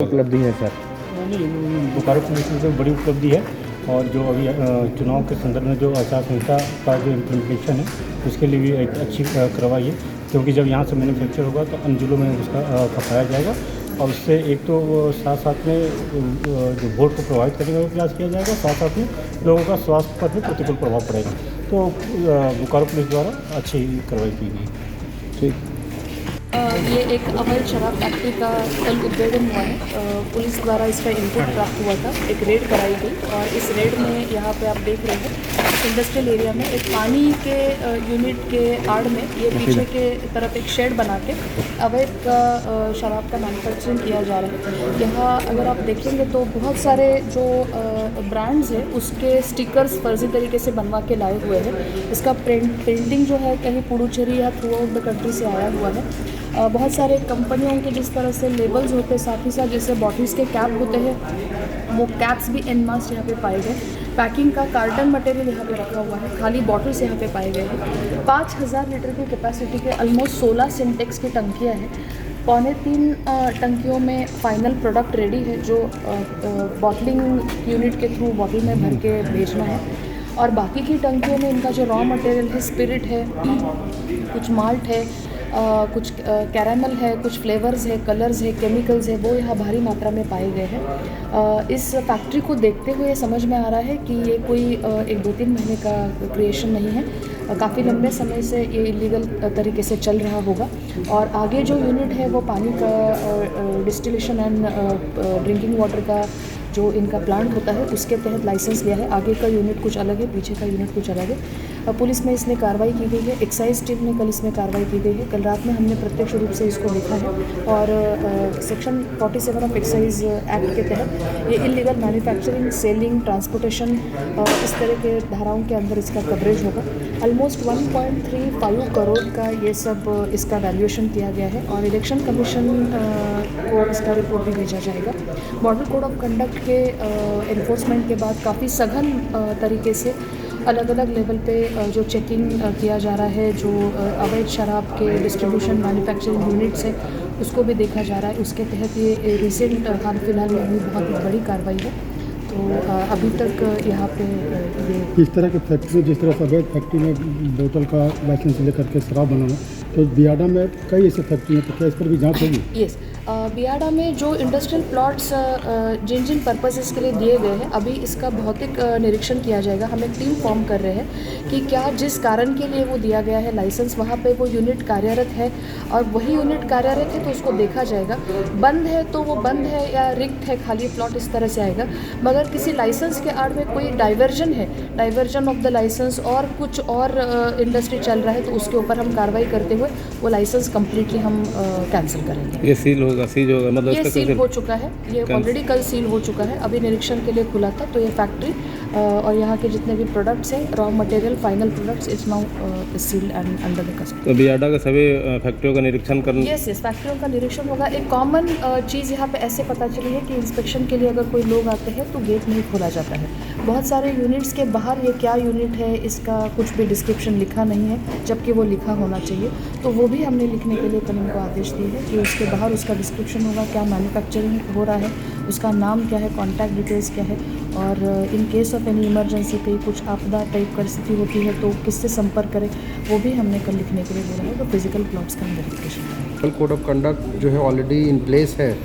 उपलब्धि है सर? नहीं, बोकारो पुलिस में तो बड़ी उपलब्धि है। और जो अभी चुनाव के संदर्भ में जो आचार संहिता का जो इम्प्लीमेंटेशन है उसके लिए भी एक अच्छी कार्रवाई है, क्योंकि जब यहाँ से मैन्युफैक्चर होगा तो अन्य जिलों में उसका खपाया जाएगा और उससे एक तो साथ साथ में जो वोट को प्रभावित करने का भी प्रयास किया जाएगा, साथ साथ में लोगों का स्वास्थ्य पर भी प्रतिकूल प्रभाव पड़ेगा। तो बोकारो पुलिस द्वारा अच्छी कार्रवाई की गई। ठीक। ये एक अवैध शराब फैक्ट्री का कल उद्भेदन हुआ है। पुलिस द्वारा इसका इनपुट प्राप्त हुआ था, एक रेड कराई गई और इस रेड में यहाँ पे आप देख रहे हैं इंडस्ट्रियल एरिया में एक पानी के यूनिट के आड़ में ये पीछे के तरफ एक शेड बना के अवैध का शराब का मैन्युफैक्चरिंग किया जा रहा है। यहाँ अगर आप देखेंगे तो बहुत सारे जो ब्रांड्स हैं उसके स्टिकर्स फर्जी तरीके से बनवा के लाए हुए हैं। इसका प्रिंटिंग जो है कहीं पुडुचेरी या थ्रू आउट द कंट्री से आया हुआ है। बहुत सारे कंपनियों के जिस तरह से लेबल्स होते हैं, साथ ही साथ जैसे बॉटल्स के कैप होते हैं, वो कैप्स भी एन मास यहाँ पे पाए गए। पैकिंग का कार्टन मटेरियल यहाँ पे रखा हुआ है, खाली बॉटल्स यहाँ पे पाए गए हैं। 5000 लीटर की कैपेसिटी के ऑलमोस्ट 16 सिंटेक्स की टंकियाँ हैं। 2.25 टंकियों में फाइनल प्रोडक्ट रेडी है, जो बॉटलिंग यूनिट के थ्रू बॉटल में भर के भेजना है। और बाकी की टंकियों में इनका जो रॉ मटेरियल है, स्पिरिट है, कुछ माल्ट है, कुछ कैरामल है, कुछ फ्लेवर्स है, कलर्स है, केमिकल्स है, वो यहाँ भारी मात्रा में पाए गए हैं। इस फैक्ट्री को देखते हुए समझ में आ रहा है कि ये कोई 1-2-3 महीने का क्रिएशन नहीं है, काफ़ी लंबे समय से ये इलीगल तरीके से चल रहा होगा। और आगे जो यूनिट है वो पानी का डिस्टिलेशन एंड ड्रिंकिंग वाटर का जो इनका प्लांट होता है उसके तहत लाइसेंस लिया है। आगे का यूनिट कुछ अलग है, पीछे का यूनिट कुछ अलग है। पुलिस में इसमें कार्रवाई की गई है, एक्साइज टीम ने कल इसमें कार्रवाई की गई है। कल रात में हमने प्रत्यक्ष रूप से इसको देखा है और सेक्शन 47 ऑफ एक्साइज एक्ट के तहत ये इलीगल मैन्युफैक्चरिंग, सेलिंग, ट्रांसपोर्टेशन इस तरह के धाराओं के अंदर इसका कवरेज होगा। ऑलमोस्ट 1.35 करोड़ का ये सब इसका वैल्यूएशन किया गया है और इलेक्शन कमीशन को इसका रिपोर्ट भी भेजा जाएगा। मॉडल कोड ऑफ कंडक्ट के एनफोर्समेंट के बाद काफ़ी सघन तरीके से अलग अलग लेवल पे जो चेकिंग किया जा रहा है, जो अवैध शराब के डिस्ट्रीब्यूशन मैन्युफैक्चरिंग यूनिट्स है उसको भी देखा जा रहा है। उसके तहत ये रिसेंट हाल फिलहाल में हुई बहुत बड़ी कार्रवाई है। तो अभी तक यहाँ पे ये इस तरह के फैक्ट्री, जिस तरह से अवैध फैक्ट्री में बोतल का लाइसेंस लेकर के शराब बनाना, तो बियाडा में कई ऐसे फैक्ट्री हैं, तो क्या इस पर भी जांच होगी? यस, बियाडा में जो इंडस्ट्रियल प्लॉट्स जिन जिन पर्पसेस के लिए दिए गए हैं अभी इसका भौतिक निरीक्षण किया जाएगा। हम एक टीम फॉर्म कर रहे हैं कि क्या जिस कारण के लिए वो दिया गया है लाइसेंस, वहाँ पे वो यूनिट कार्यरत है और वही यूनिट कार्यरत है तो उसको देखा जाएगा। बंद है तो वो बंद है या रिक्त है, खाली प्लॉट, इस तरह से आएगा। मगर किसी लाइसेंस के आड़ में कोई डाइवर्जन है, डाइवर्जन ऑफ द लाइसेंस और कुछ और इंडस्ट्री चल रहा है, तो उसके ऊपर हम कार्रवाई करते हुए वो लाइसेंस कम्प्लीटली हम कैंसिल करेंगे। ये सील होगा, सीज होगा, मतलब ये सील हो चुका है, ये ऑलरेडी कल सील हो चुका है। अभी निरीक्षण के लिए खुला था, तो ये फैक्ट्री और यहाँ के जितने भी प्रोडक्ट्स हैं, raw material, final products, it's now sealed and under the custody. तो बियाडा के सभी फैक्ट्रियों का निरीक्षण करना? यस, फैक्ट्रियों का निरीक्षण होगा। एक कॉमन चीज़ यहाँ पे ऐसे पता चली है कि इंस्पेक्शन के लिए अगर कोई लोग आते हैं तो गेट नहीं खोला जाता है। बहुत सारे यूनिट्स के बाहर ये क्या यूनिट है इसका कुछ भी डिस्क्रिप्शन लिखा नहीं है, जबकि वो लिखा होना चाहिए। तो वो भी हमने लिखने के लिए कल इनको आदेश दिए है कि उसके बाहर उसका डिस्क्रिप्शन होगा, क्या मैन्युफैक्चरिंग हो रहा है, उसका नाम क्या है, कॉन्टैक्ट डिटेल्स क्या है, और in case of any emergency पे कुछ आपदा टाइप परिस्थिति होती है तो किससे संपर्क करें, वो भी हमने कल लिखने के लिए बोला है। तो फिजिकल प्लॉट्स का वेरिफिकेशन, कल कोड ऑफ कंडक्ट जो है ऑलरेडी इन प्लेस है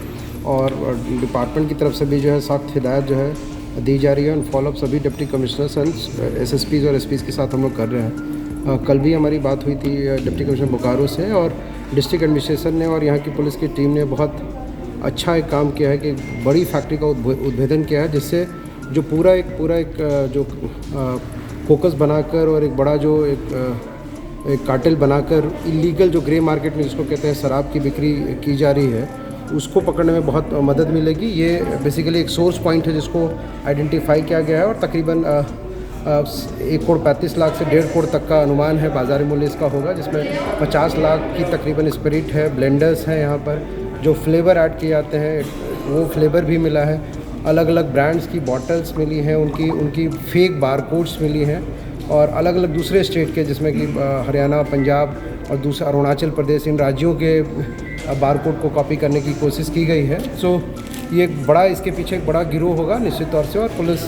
और डिपार्टमेंट की तरफ से भी जो है सख्त हिदायत जो है दी जा रही है। और फॉलोअप सभी डिप्टी कमिश्नर्स एंड एसएसपीज़ और एसपीज़ के साथ हम लोग कर रहे हैं। कल भी हमारी बात हुई थी डिप्टी कमिश्नर बोकारो से और डिस्ट्रिक्ट एडमिनिस्ट्रेशन ने और यहाँ की पुलिस की टीम ने बहुत अच्छा एक काम किया है कि बड़ी फैक्ट्री का उद्भेदन किया है, जिससे जो पूरा एक जो फोकस बनाकर और एक बड़ा जो एक कार्टेल बनाकर इलीगल जो ग्रे मार्केट में जिसको कहते हैं शराब की बिक्री की जा रही है, उसको पकड़ने में बहुत मदद मिलेगी। ये बेसिकली एक सोर्स पॉइंट है जिसको आइडेंटिफाई किया गया है और तकरीबन 1.35 करोड़ से 1.5 करोड़ तक का अनुमान है बाज़ारी मूल्य इसका होगा, जिसमें 50 लाख की तकरीबन स्पिरिट है, ब्लेंडर्स हैं यहाँ पर, जो फ्लेवर ऐड किए जाते हैं वो फ्लेवर भी मिला है, अलग अलग ब्रांड्स की बॉटल्स मिली हैं, उनकी फेक बारकोड्स मिली हैं और अलग अलग दूसरे स्टेट के जिसमें कि हरियाणा, पंजाब और दूसरा अरुणाचल प्रदेश, इन राज्यों के बारकोड को कॉपी करने की कोशिश की गई है। सो ये एक बड़ा, इसके पीछे एक बड़ा गिरोह होगा निश्चित तौर से। और पुलिस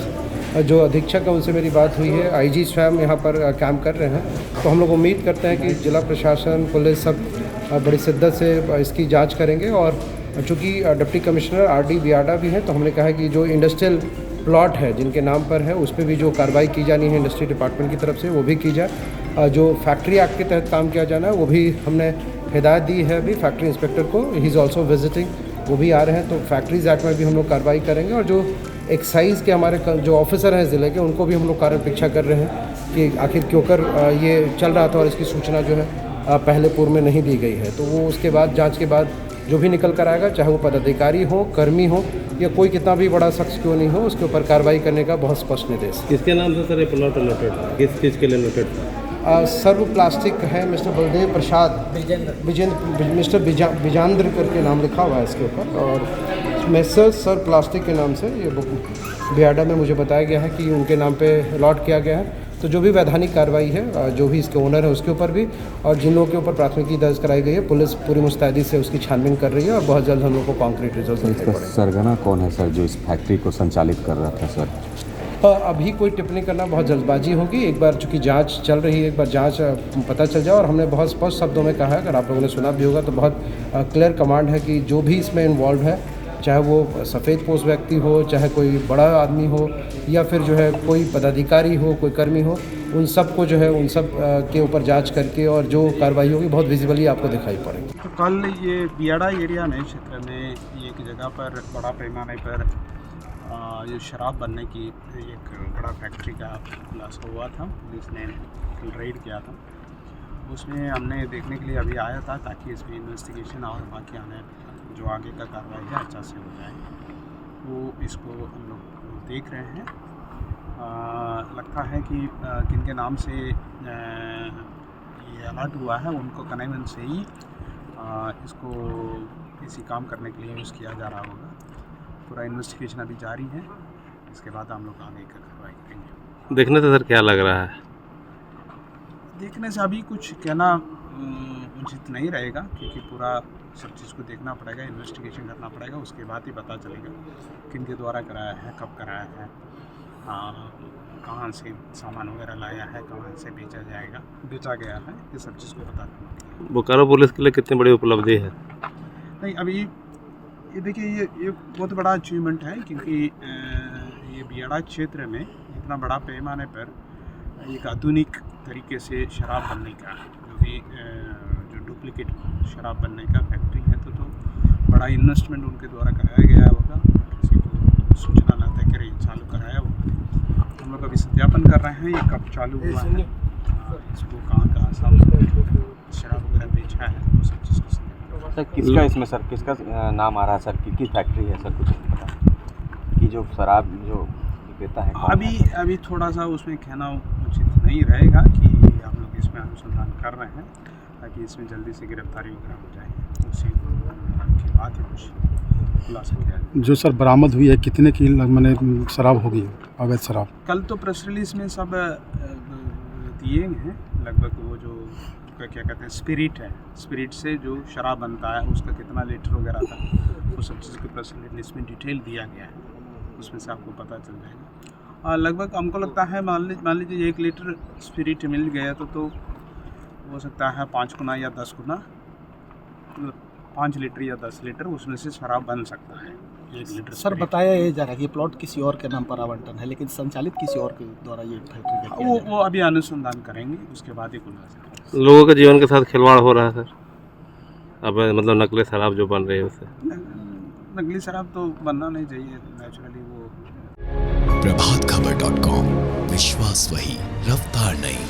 जो अधीक्षक है उनसे मेरी बात हुई है, आईजी स्वयं यहाँ पर काम कर रहे हैं। तो हम लोग उम्मीद करते हैं कि जिला प्रशासन, पुलिस सब बड़ी शिद्दत से इसकी जांच करेंगे। और चूँकि डिप्टी कमिश्नर आरडी बियाडा भी हैं, तो हमने कहा है कि जो इंडस्ट्रियल प्लॉट है जिनके नाम पर है उस पर भी जो कार्रवाई की जानी है इंडस्ट्री डिपार्टमेंट की तरफ से वो भी की जाए। जो फैक्ट्री एक्ट के तहत काम किया जाना है वो भी हमने हिदायत दी है अभी फैक्ट्री इंस्पेक्टर को, ही इज़ ऑल्सो विजिटिंग, वो भी आ रहे हैं। तो फैक्ट्रीज़ एक्ट में भी हम लोग कार्रवाई करेंगे। और जो एक्साइज़ के हमारे जो ऑफिसर हैं ज़िले के, उनको भी हम लोग कारण परीक्षा कर रहे हैं कि आखिर क्यों कर ये चल रहा था और इसकी सूचना जो है पहले पूर्व में नहीं दी गई है। तो वो उसके बाद जांच के बाद जो भी निकल कर आएगा, चाहे वो पदाधिकारी हो, कर्मी हो या कोई कितना भी बड़ा शख्स क्यों नहीं हो, उसके ऊपर कार्रवाई करने का बहुत स्पष्ट निर्देश। किसके नाम से सर ये प्लॉट अलॉटेड, किस चीज़ के लिए अलॉटेड था? सर्व प्लास्टिक है, मिस्टर बलदेव प्रसाद विजेंद्र, मिस्टर विजांद्र करके नाम लिखा हुआ है इसके ऊपर। और मैसर सर प्लास्टिक के नाम से ये बियाडा में मुझे बताया गया है कि उनके नाम पे अलॉट किया गया है। तो जो भी वैधानिक कार्रवाई है, जो भी इसके ओनर है उसके ऊपर भी, और जिन लोगों के ऊपर प्राथमिकी दर्ज कराई गई है, पुलिस पूरी मुस्तैदी से उसकी छानबीन कर रही है। और बहुत जल्द हम लोग को कॉन्क्रीट रिजल्ट मिलते पड़ेंगे। सरगना कौन है सर जो इस फैक्ट्री को संचालित कर रहा था सर? अभी कोई टिप्पणी करना बहुत जल्दबाजी होगी। एक बार चूँकि जांच चल रही है, एक बार जांच पता चल जाए। और हमने बहुत स्पष्ट शब्दों में कहा है, अगर आप लोगों ने सुना भी होगा तो बहुत क्लियर कमांड है कि जो भी इसमें इन्वॉल्व है, चाहे वो सफ़ेद पोश व्यक्ति हो, चाहे कोई बड़ा आदमी हो, या फिर जो है कोई पदाधिकारी हो, कोई कर्मी हो, उन सब को जो है उन सब के ऊपर जांच करके और जो कार्रवाई होगी बहुत विजिबली आपको दिखाई पड़ेगी। तो कल ये बियाडा एरिया में क्षेत्र में एक जगह पर बड़ा पैमाने पर ये शराब बनने की एक बड़ा फैक्ट्री का खुलासा हुआ था। पुलिस ने कल रेड किया था, उसमें हमने देखने के लिए अभी आया था ताकि इसमें इन्वेस्टिगेशन और बाकी आने जो आगे का कार्रवाई है अच्छा से हो जाए। वो इसको हम लोग देख रहे हैं। लगता है कि किनके नाम से ये अलर्ट हुआ है उनको कनेक्शन से ही इसको किसी काम करने के लिए यूज़ किया जा रहा होगा। पूरा इन्वेस्टिगेशन अभी जारी है, इसके बाद हम लोग आगे का कार्रवाई करेंगे। देखने से सर क्या लग रहा है? देखने से अभी कुछ कहना उचित नहीं रहेगा, क्योंकि पूरा सब चीज़ को देखना पड़ेगा, इन्वेस्टिगेशन करना पड़ेगा, उसके बाद ही पता चलेगा किनके द्वारा कराया है, कब कराया है, कहाँ से सामान वगैरह लाया है, कहाँ से बेचा गया है, ये सब चीज़ को पता करना। बोकारो पुलिस के लिए कितनी बड़ी उपलब्धि है? नहीं, अभी ये देखिए ये बहुत बड़ा अचीवमेंट है, क्योंकि ये बियाडा क्षेत्र में इतना बड़ा पैमाने पर एक आधुनिक तरीके से शराब बनने का जो डुप्लीकेट शराब बनने का फैक्ट्री है, तो बड़ा इन्वेस्टमेंट उनके द्वारा कराया गया होगा। किसी को सूचना ना देकर ये चालू कराया होगा। हम लोग अभी सत्यापन कर रहे हैं ये कब चालू हुआ है, इसको कहाँ सब शराब वगैरह बेचा है, वो सब चीज़ को सर किसका इसमें सर किसका नाम आ रहा है सर, किसकी फैक्ट्री है सर, कुछ पता कि जो शराब जो देता है? अभी थोड़ा सा उसमें कहना उचित नहीं रहेगा कि हम लोग इसमें अनुसंधान कर रहे हैं ताकि इसमें जल्दी से गिरफ्तारी वगैरह हो जाए, उसी की बात है कुछ खुलासा किया जाए। जो सर बरामद हुई है कितने की मैंने शराब होगी, अवैध शराब? कल तो प्रेस रिलीज में सब दिए हैं, लगभग वो जो क्या कहते हैं स्पिरिट है, स्पिरिट से जो शराब बनता है उसका कितना लीटर वगैरह था, वो सब चीज़ के प्रेस रिलीज में डिटेल दिया गया है, उसमें से आपको पता चल जाएगा। लगभग हमको लगता है मान लीजिए 1 लीटर स्पिरिट मिल गया तो हो सकता है 5 गुना या 10 गुना, 5 लीटर या 10 लीटर उसमें से शराब बन सकता है 1 लीटर। सर बताया ये जा रहा है कि प्लॉट किसी और के नाम पर आवंटन है, लेकिन संचालित किसी और के द्वारा ये फैक्ट्री वो अभी अनुसंधान करेंगे, उसके बाद ही खुलासा। लोगों के जीवन के साथ खिलवाड़ हो रहा है सर, अब मतलब नकली शराब जो बन रही है उससे? नकली शराब तो बनना नहीं चाहिए, नेचुरली वो। प्रभातखबर.com, विश्वास वही, रफ्तार नहीं।